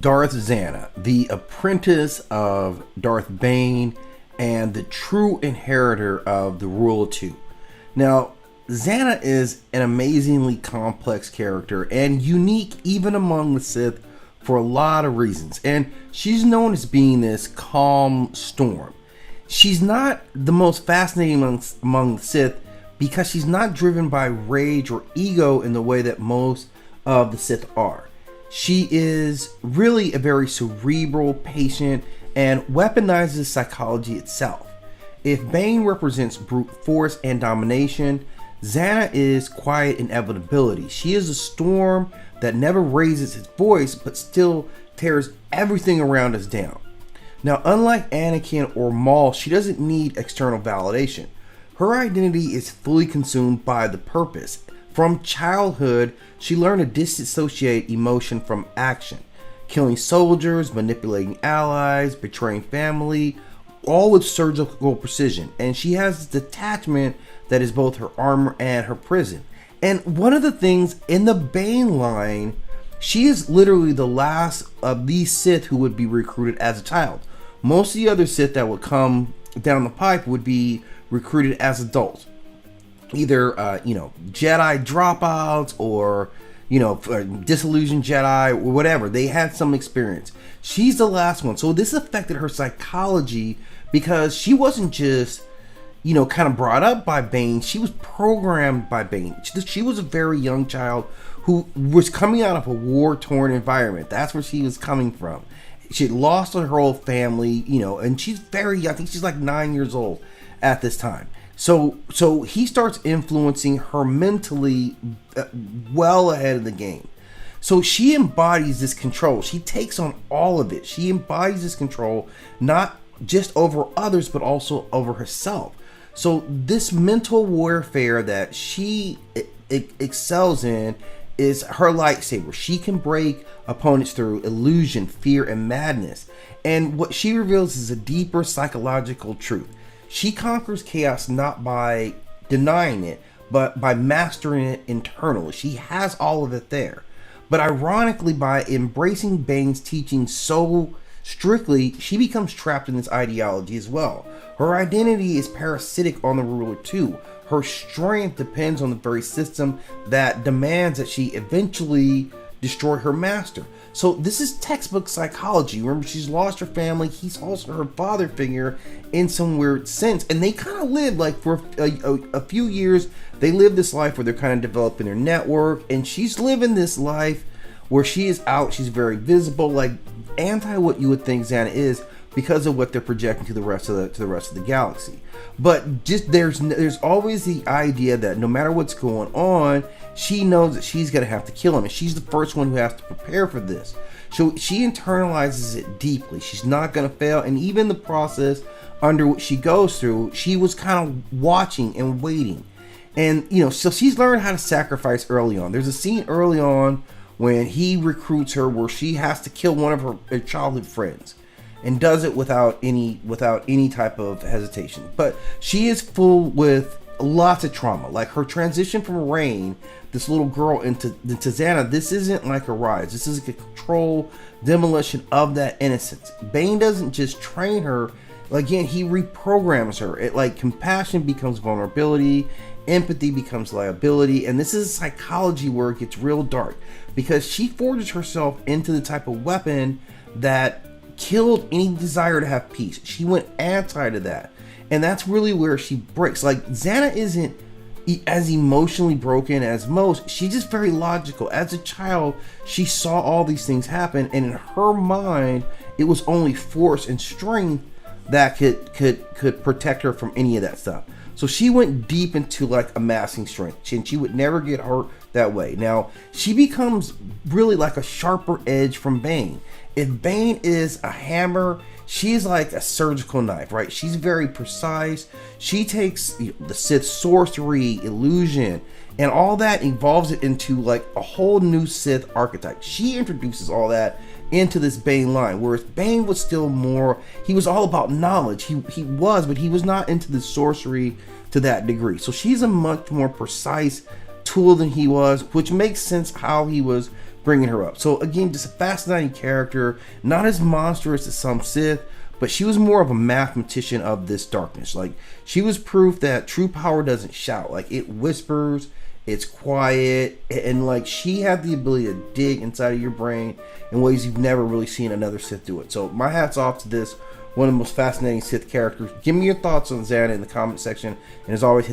Darth Zannah, the apprentice of Darth Bane and the true inheritor of the Rule of Two. Now, Zannah is an amazingly complex character and unique even among the Sith for a lot of reasons. And she's known as being this calm storm. She's not the most fascinating among the Sith because she's not driven by rage or ego in the way that most of the Sith are. She is really a very cerebral, patient, and weaponizes psychology itself. If Bane represents brute force and domination, Zannah is quiet inevitability. She is a storm that never raises its voice but still tears everything around us down. Now, unlike Anakin or Maul, she doesn't need external validation. Her identity is fully consumed by the purpose. From childhood, she learned to disassociate emotion from action, killing soldiers, manipulating allies, betraying family, all with surgical precision. And she has this detachment that is both her armor and her prison. And one of the things in the Bane line, she is literally the last of these Sith who would be recruited as a child. Most of the other Sith that would come down the pipe would be recruited as adults. Either, Jedi dropouts or, disillusioned Jedi or whatever. They had some experience. She's the last one. So this affected her psychology because she wasn't just, kind of brought up by Bane. She was programmed by Bane. She was a very young child who was coming out of a war-torn environment. That's where she was coming from. She had lost her whole family, and she's I think she's like 9 years old at this time. So he starts influencing her mentally well ahead of the game. So she embodies this control. She takes on all of it. She embodies this control, not just over others, but also over herself. So this mental warfare that she excels in is her lightsaber. She can break opponents through illusion, fear, and madness. And what she reveals is a deeper psychological truth. She conquers chaos not by denying it, but by mastering it internally. She has all of it there. But ironically, by embracing Bane's teaching so strictly, she becomes trapped in this ideology as well. Her identity is parasitic on the Ruler too. Her strength depends on the very system that demands that she eventually destroy her master. So this is textbook psychology. Remember, she's lost her family. He's also her father figure in some weird sense. And they kind of live like for a few years. They live this life where they're kind of developing their network. And she's living this life where she is out. She's very visible, like anti what you would think Zannah is, because of what they're projecting to the rest of the galaxy. But just there's always the idea that no matter what's going on, she knows that she's gonna have to kill him, and she's the first one who has to prepare for this. So she internalizes it deeply. She's not gonna fail, and even the process under what she goes through, she was kind of watching and waiting. And so she's learned how to sacrifice early on. There's a scene early on when he recruits her where she has to kill one of her childhood friends, and does it without any type of hesitation. But she is full with lots of trauma. Like her transition from Rain, this little girl, into Zannah, this isn't like a rise. This is a control demolition of that innocence. Bane doesn't just train her. Again, he reprograms her. It like compassion becomes vulnerability, empathy becomes liability, and this is psychology where it gets real dark because she forges herself into the type of weapon that killed any desire to have peace. She went anti to that, and that's really where she breaks. Like Zannah isn't as emotionally broken as most. She's just very logical. As a child, she saw all these things happen, and in her mind, it was only force and strength that could protect her from any of that stuff. So she went deep into like amassing strength, and she would never get hurt that way. Now she becomes really like a sharper edge from Bane. If Bane is a hammer, she's like a surgical knife, right? She's very precise. She takes the Sith sorcery, illusion, and all that evolves it into like a whole new Sith archetype. She introduces all that into this Bane line, whereas Bane was still more, he was all about knowledge. He was, but he was not into the sorcery to that degree. So she's a much more precise tool than he was, which makes sense how he was bringing her up. So again, just a fascinating character, not as monstrous as some Sith, but she was more of a mathematician of this darkness. Like, she was proof that true power doesn't shout. Like, it whispers, it's quiet, and like, she had the ability to dig inside of your brain in ways you've never really seen another Sith do it. So my hat's off to this, one of the most fascinating Sith characters. Give me your thoughts on Zannah in the comment section, and as always, hit that